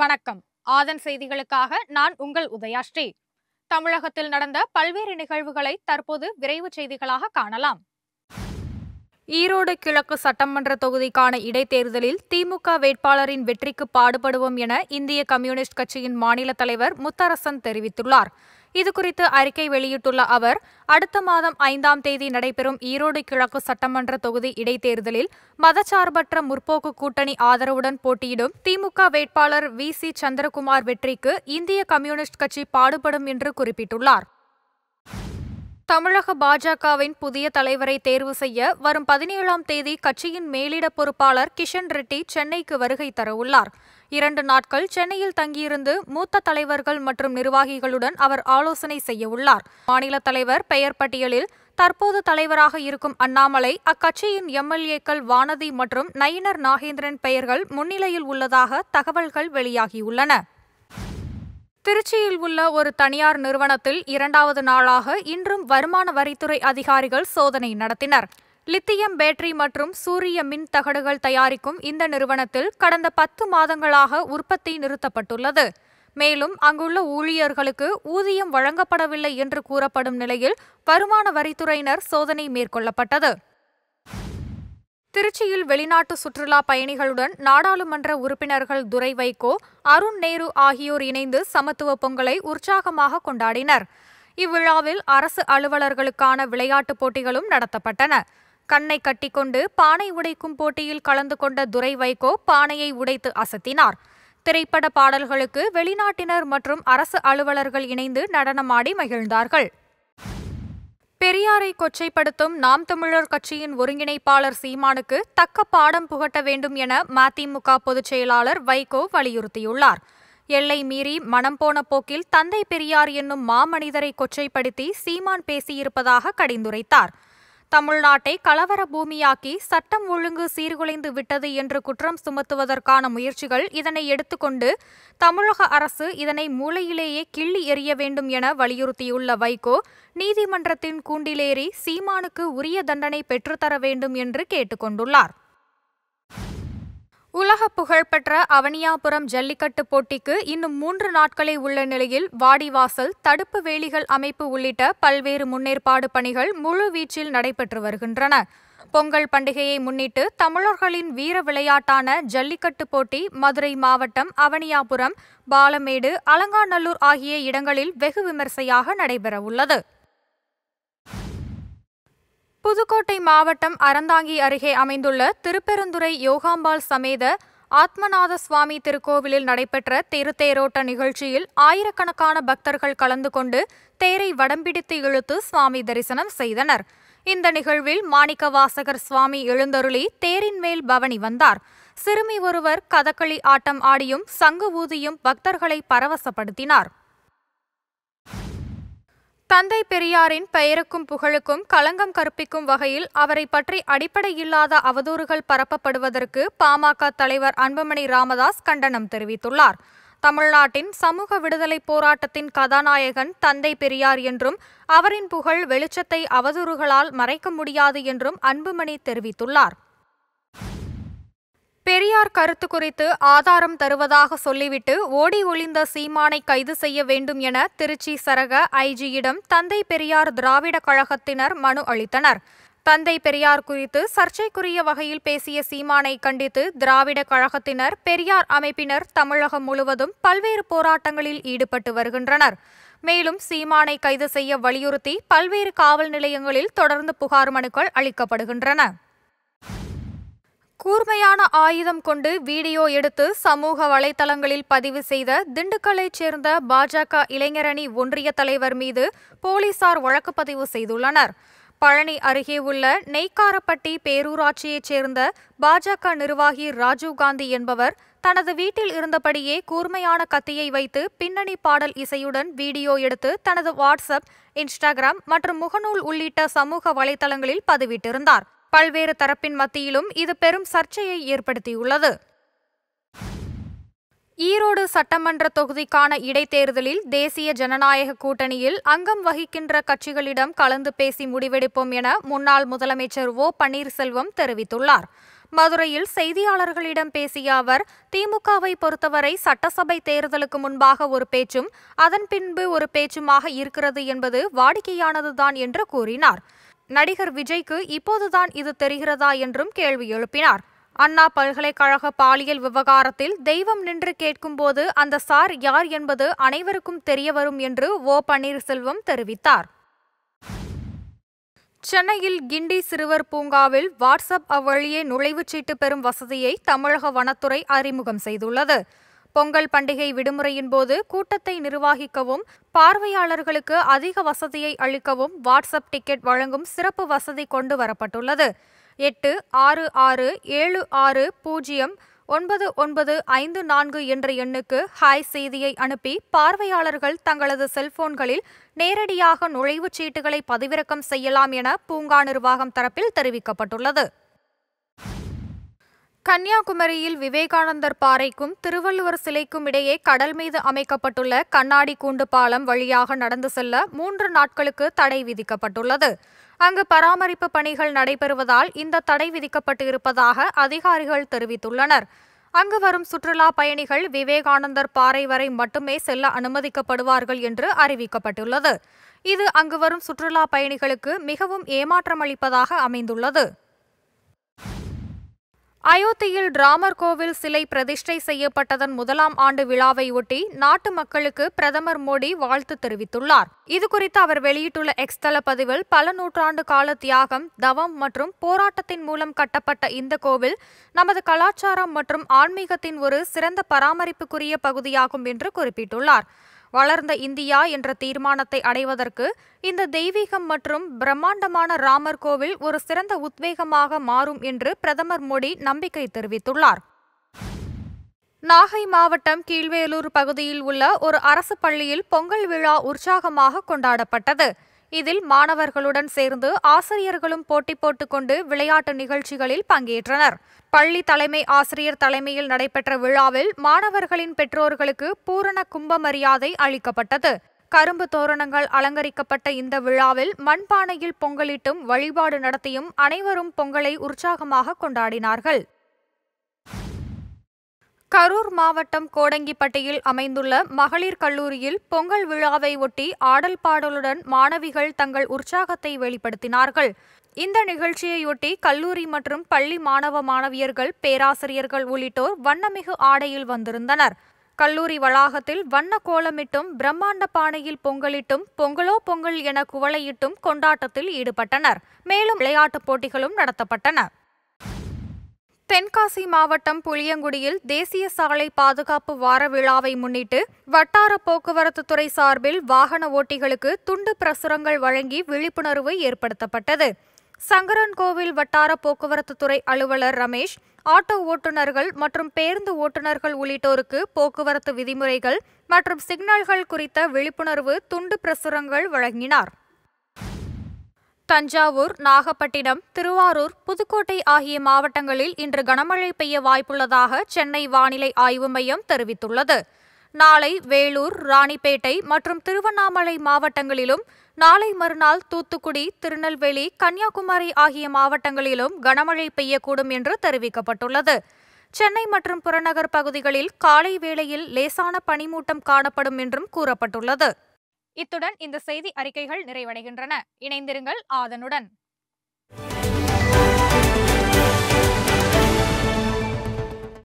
வணக்கம். ஆதன் செய்திகளுக்காக நான் உங்கள் உதயாஸ்ரீ. தமிழகத்தில் நடந்த பல்வேறு நிகழ்வுகளை தற்போது விரைவு செய்திகளாக காணலாம். ஈரோடு கிழக்கு சட்டமன்ற தொகுதிக்கான இடைத்தேர்தலில் திமுக வேட்பாளரின் வெற்றிக்கு பாடுபடுவோம் என இந்திய கம்யூனிஸ்ட் கட்சியின் மாநில தலைவர் முத்தரசன் தெரிவித்துள்ளார். இதுகுறித்து அறிக்கை வெளியிட்டுள்ள அவர், அடுத்த மாதம் 5ஆம் தேதி நடைபெறும் ஈரோடு கிழக்கு சட்டமன்ற தொகுதி இடைத்தேர்தலில் மதச்சார்பற்ற முற்போக்கு கூட்டணி ஆதரவுடன் போட்டியிடும் திமுக வேட்பாளர் வி.சி. சந்திரகுமார் வெற்றிக்கு இந்திய கம்யூனிஸ்ட் கட்சி பாடுபடும் என்று குறிப்பிட்டுள்ளார். தமிழக பாஜகவின் புதிய தலைவரை தேர்வு செய்ய வரும் 17ஆம் தேதி கட்சியின் மேலிட பொறுப்பாளர் கிஷன் ரெட்டி சென்னைக்கு வருகை தரவுள்ளார். 2 நாட்கள் சென்னையில் தங்கியிருந்து மூத்த தலைவர்கள் மற்றும் நிர்வாகிகளுடன் அவர் ஆலோசனை செய்யவுள்ளார். மாநில தலைவர் பெயர் பட்டியலில் தற்போது தலைவராக இருக்கும் அண்ணாமலை, அக்கட்சியின் எம்எல்ஏக்கள் வானதி மற்றும் நயினர் நாகேந்திரன் பெயர்கள் முன்னிலையில் உள்ளதாக தகவல்கள் வெளியாகியுள்ளன. திருச்சியில் உள்ள ஒரு தனியார் நிறுவனத்தில் 2வது நாளாக இன்றும் வருமான வரித்துறை அதிகாரிகள் சோதனை நடத்தினர். லித்தியம் பேட்டரி மற்றும் சூரிய மின் தகடுகள் தயாரிக்கும் இந்த நிறுவனத்தில் கடந்த 10 மாதங்களாக உற்பத்தி நிறுத்தப்பட்டுள்ளது. மேலும் அங்குள்ள ஊழியர்களுக்கு ஊதியம் வழங்கப்படவில்லை என்று கூறப்படும் நிலையில் வருமான வரித்துறையினர் சோதனை மேற்கொள்ளப்பட்டது. திருச்சியில் வெளிநாட்டு சுற்றுலா பயணிகளுடன் நாடாளுமன்ற உறுப்பினர்கள் துரை வைகோ, அருண் நேரு ஆகியோர் இணைந்து சமத்துவ பொங்கலை உற்சாகமாக கொண்டாடினர். இவ்விழாவில் அரசு அலுவலர்களுக்கான விளையாட்டுப் போட்டிகளும் நடத்தப்பட்டன. கண்ணை கட்டிக்கொண்டு பானை உடைக்கும் போட்டியில் கலந்து கொண்ட துரை வைகோ பானையை உடைத்து அசத்தினார். திரைப்பட பாடல்களுக்கு வெளிநாட்டினர் மற்றும் அரசு அலுவலர்கள் இணைந்து நடனமாடி மகிழ்ந்தார்கள். பெரியாரை கொச்சைப்படுத்தும் நாம் தமிழர் கட்சியின் ஒருங்கிணைப்பாளர் சீமானுக்கு தக்க பாடம் புகட்ட வேண்டும் என மதிமுக பொதுச் செயலாளர் வைகோ வலியுறுத்தியுள்ளார். எல்லை மீறி மனம் போன போக்கில் தந்தை பெரியார் என்னும் மாமனிதரை கொச்சைப்படுத்தி சீமான் பேசியிருப்பதாக கடிந்துரைத்தார். தமிழ்நாட்டை கலவர பூமியாக்கி சட்டம் ஒழுங்கு சீர்குலைந்து விட்டது என்று குற்றம் சுமத்துவதற்கான முயற்சிகள் இதனை எடுத்துக்கொண்டு தமிழக அரசு இதனை மூளையிலேயே கிள்ளி எறிய வேண்டும் என வலியுறுத்தியுள்ள வைகோ, நீதிமன்றத்தின் கூண்டிலேறி சீமானுக்கு உரிய தண்டனை பெற்றுத்தர வேண்டும் என்று கேட்டுக்கொண்டுள்ளார். உலக புகழ்பெற்ற அவனியாபுரம் ஜல்லிக்கட்டு போட்டிக்கு இன்னும் 3 நாட்களே உள்ள நிலையில் வாடிவாசல், தடுப்பு வேலிகள் அமைப்பு உள்ளிட்ட பல்வேறு முன்னேற்பாடு பணிகள் முழு வீச்சில் நடைபெற்று வருகின்றன. பொங்கல் பண்டிகையை முன்னிட்டு தமிழர்களின் வீர விளையாட்டான ஜல்லிக்கட்டு போட்டி மதுரை மாவட்டம் அவனியாபுரம், பாலமேடு, அலங்காநல்லூர் ஆகிய இடங்களில் வெகு விமரிசையாக நடைபெறவுள்ளது. புதுக்கோட்டை மாவட்டம் அறந்தாங்கி அருகே அமைந்துள்ள திருப்பெருந்துறை யோகாம்பாள் சமேத ஆத்மநாத சுவாமி திருக்கோவிலில் நடைபெற்ற திருத்தேரோட்ட நிகழ்ச்சியில் ஆயிரக்கணக்கான பக்தர்கள் கலந்து கொண்டு தேரை வடம்பிடித்து இழுத்து சுவாமி தரிசனம் செய்தனர். இந்த நிகழ்வில் மாணிக்கவாசகர் சுவாமி எழுந்தருளி தேரின் மேல் பவனி வந்தார். சிறுமி ஒருவர் கதகளி ஆட்டம் ஆடியும் சங்கு ஊதியும் பக்தர்களை பரவசப்படுத்தினார். தந்தை பெரியாரின் பெயருக்கும் புகழுக்கும் களங்கம் கற்பிக்கும் வகையில் அவரை பற்றி அடிப்படையில்லாத அவதூறுகள் பரப்பப்படுவதற்கு பாமக தலைவர் அன்புமணி ராமதாஸ் கண்டனம் தெரிவித்துள்ளார். தமிழ்நாட்டின் சமூக விடுதலை போராட்டத்தின் கதாநாயகன் தந்தை பெரியார் என்றும் அவரின் புகழ் வெளிச்சத்தை அவதூறுகளால் மறைக்க முடியாது என்றும் அன்புமணி தெரிவித்துள்ளார். பெரியார் கருத்து குறித்து ஆதாரம் தருவதாக சொல்லிவிட்டு ஓடி ஒளிந்த சீமானை கைது செய்ய வேண்டும் என திருச்சி சரக ஐஜியிடம் தந்தை பெரியார் திராவிட கழகத்தினர் மனு அளித்தனர். தந்தை பெரியார் குறித்து சர்ச்சைக்குரிய வகையில் பேசிய சீமானை கண்டித்து திராவிட கழகத்தினர், பெரியார் அமைப்பினர் தமிழகம் முழுவதும் பல்வேறு போராட்டங்களில் ஈடுபட்டு வருகின்றனர். மேலும் சீமானை கைது செய்ய வலியுறுத்தி பல்வேறு காவல் நிலையங்களில் தொடர்ந்து புகார் மனுக்கள் அளிக்கப்படுகின்றன. கூர்மையான ஆயுதம் கொண்டு வீடியோ எடுத்து சமூக வலைதளங்களில் பதிவு செய்த திண்டுக்கல்லைச் சேர்ந்த பாஜக இளைஞரணி ஒன்றிய தலைவர் மீது போலீசார் வழக்கு பதிவு செய்துள்ளனர். பழனி அருகே உள்ள நெய்க்காரப்பட்டி பேரூராட்சியைச் சேர்ந்த பாஜக நிர்வாகி ராஜீவ்காந்தி என்பவர் தனது வீட்டில் இருந்தபடியே கூர்மையான கத்தியை வைத்து பின்னணி பாடல் இசையுடன் வீடியோ எடுத்து தனது வாட்ஸ்அப், இன்ஸ்டாகிராம் மற்றும் முகநூல் உள்ளிட்ட சமூக வலைதளங்களில் பதிவிட்டிருந்தார். பல்வேறு தரப்பின் மத்தியிலும் இது பெரும் சர்ச்சையை ஏற்படுத்தியுள்ளது. ஈரோடு சட்டமன்ற தொகுதிக்கான இடைத்தேர்தலில் தேசிய ஜனநாயக கூட்டணியில் அங்கம் வகிக்கின்ற கட்சிகளிடம் கலந்து பேசி முடிவெடுப்போம் என முன்னாள் முதலமைச்சர் ஓ. பன்னீர்செல்வம் தெரிவித்துள்ளார். மதுரையில் செய்தியாளர்களிடம் பேசிய அவர், திமுகவை பொறுத்தவரை சட்டசபை தேர்தலுக்கு முன்பாக ஒரு பேச்சும் அதன் பின்பு ஒரு பேச்சுமாக இருக்கிறது என்பது வாடிக்கையானதுதான் என்று கூறினார். நடிகர் விஜய்க்கு இப்போதுதான் இது தெரிகிறதா என்றும் கேள்வி எழுப்பினார். அண்ணா பல்கலைக்கழக பாலியல் விவகாரத்தில் தெய்வம் நின்று கேட்கும்போது அந்த சார் யார் என்பது அனைவருக்கும் தெரியவரும் என்று ஓ. பன்னீர்செல்வம் தெரிவித்தார். சென்னையில் கிண்டி சிறுவர் பூங்காவில் வாட்ஸ்அப் அவ்வழியே நுழைவுச்சீட்டு பெறும் வசதியை தமிழக வனத்துறை அறிமுகம் செய்துள்ளது. பொங்கல் பண்டிகை விடுமுறையின் போது கூட்டத்தை நிர்வகிக்கவும் பார்வையாளர்களுக்கு அதிக வசதியை அளிக்கவும் வாட்ஸ்அப் டிக்கெட் வழங்கும் சிறப்பு வசதி கொண்டு வரப்பட்டுள்ளது. 8660999554 என்ற எண்ணுக்கு ஹாய் செய்தியை அனுப்பி பார்வையாளர்கள் தங்களது செல்போன்களில் நேரடியாக நுழைவுச் சீட்டுகளை பதிவிறக்கம் செய்யலாம் என பூங்கா நிர்வாகம் தரப்பில் தெரிவிக்கப்பட்டுள்ளது. கன்னியாகுமரியில் விவேகானந்தர் பாறைக்கும் திருவள்ளுவர் சிலைக்கும் இடையே கடல் மீது அமைக்கப்பட்டுள்ள கண்ணாடி கூண்டு பாலம் வழியாக நடந்து செல்ல 3 நாட்களுக்கு தடை விதிக்கப்பட்டுள்ளது. அங்கு பராமரிப்பு பணிகள் நடைபெறுவதால் இந்த தடை விதிக்கப்பட்டு இருப்பதாக அதிகாரிகள் தெரிவித்துள்ளனர். அங்கு வரும் சுற்றுலா பயணிகள் விவேகானந்தர் பாறை வரை மட்டுமே செல்ல அனுமதிக்கப்படுவார்கள் என்று அறிவிக்கப்பட்டுள்ளது. இது அங்கு வரும் சுற்றுலா பயணிகளுக்கு மிகவும் ஏமாற்றமளிப்பதாக அமைந்துள்ளது. அயோத்தியில் ராமர் கோவில் சிலை பிரதிஷ்டை செய்யப்பட்டதன் 1ஆம் ஆண்டு விழாவை ஒட்டி நாட்டு மக்களுக்கு பிரதமர் மோடி வாழ்த்து தெரிவித்துள்ளார். இதுகுறித்து அவர் வெளியிட்டுள்ள எக்ஸ் தள பதிவில், பல நூற்றாண்டு கால தியாகம், தவம் மற்றும் போராட்டத்தின் மூலம் கட்டப்பட்ட இந்த கோவில் நமது கலாச்சாரம் மற்றும் ஆன்மீகத்தின் ஒரு சிறந்த பராமரிப்புக்குரிய பகுதியாகும் என்று குறிப்பிட்டுள்ளார். வளர்ந்த இந்தியா என்ற தீர்மானத்தை அடைவதற்கு இந்த தெய்வீகம் மற்றும் பிரம்மாண்டமான ராமர் கோவில் ஒரு சிறந்த உத்வேகமாக மாறும் என்று பிரதமர் மோடி நம்பிக்கை தெரிவித்துள்ளார். நாகை மாவட்டம் கீழ்வேலூர் பகுதியில் உள்ள ஒரு அரசு பள்ளியில் பொங்கல் விழா உற்சாகமாக கொண்டாடப்பட்டது. இதில் மாணவர்களுடன் சேர்ந்து ஆசிரியர்களும் போட்டி போட்டுக்கொண்டு விளையாட்டு நிகழ்ச்சிகளில் பங்கேற்றனர். பள்ளி தலைமை ஆசிரியர் தலைமையில் நடைபெற்ற விழாவில் மாணவர்களின் பெற்றோர்களுக்கு பூரண கும்ப மரியாதை அளிக்கப்பட்டது. கரும்பு தோரணங்கள் அலங்கரிக்கப்பட்ட இந்த விழாவில் மண்பானையில் பொங்கலிட்டும் வழிபாடு நடத்தியும் அனைவரும் பொங்கலை உற்சாகமாக கொண்டாடினார்கள். கரூர் மாவட்டம் கோடங்கிப்பட்டியில் அமைந்துள்ள மகளிர் கல்லூரியில் பொங்கல் விழாவை ஒட்டி ஆடல் பாடலுடன் மாணவிகள் தங்கள் உற்சாகத்தை வெளிப்படுத்தினார்கள். இந்த நிகழ்ச்சியையொட்டி கல்லூரி மற்றும் பள்ளி மாணவ மாணவியர்கள், பேராசிரியர்கள் உள்ளிட்டோர் வண்ணமிகு ஆடையில் வந்திருந்தனர். கல்லூரி வளாகத்தில் வண்ண கோலமிட்டும் பிரம்மாண்ட பானையில் பொங்கலிட்டும் பொங்கலோ பொங்கல் என குவளையிட்டும் கொண்டாட்டத்தில் ஈடுபட்டனர். மேலும் விளையாட்டுப் போட்டிகளும் நடத்தப்பட்டன. தென்காசி மாவட்டம் புளியங்குடியில் தேசிய சாலை பாதுகாப்பு வார விழாவை முன்னிட்டு வட்டார போக்குவரத்து துறை சார்பில் வாகன ஓட்டிகளுக்கு துண்டு பிரசுரங்கள் வழங்கி விழிப்புணர்வு ஏற்படுத்தப்பட்டது. சங்கரன்கோவில் வட்டார போக்குவரத்து துறை அலுவலர் ரமேஷ் ஆட்டோ ஓட்டுநர்கள் மற்றும் பேருந்து ஓட்டுநர்கள் உள்ளிட்டோருக்கு போக்குவரத்து விதிமுறைகள் மற்றும் சிக்னல்கள் குறித்த விழிப்புணர்வு துண்டு பிரசுரங்கள் வழங்கினார். தஞ்சாவூர், நாகப்பட்டினம், திருவாரூர், புதுக்கோட்டை ஆகிய மாவட்டங்களில் இன்று கனமழை பெய்ய வாய்ப்புள்ளதாக சென்னை வானிலை ஆய்வு மையம் தெரிவித்துள்ளது. நாளை வேலூர், ராணிப்பேட்டை மற்றும் திருவண்ணாமலை மாவட்டங்களிலும், நாளை மறுநாள் தூத்துக்குடி, திருநெல்வேலி, கன்னியாகுமரி ஆகிய மாவட்டங்களிலும் கனமழை பெய்யக்கூடும் என்று தெரிவிக்கப்பட்டுள்ளது. சென்னை மற்றும் புறநகர் பகுதிகளில் காலை வேளையில் லேசான பனிமூட்டம் காணப்படும் என்றும் கூறப்பட்டுள்ளது. இத்துடன் இந்த செய்தி அறிக்கைகள் நிறைவடைகின்றன. இணைந்திருங்கள் ஆதனுடன்.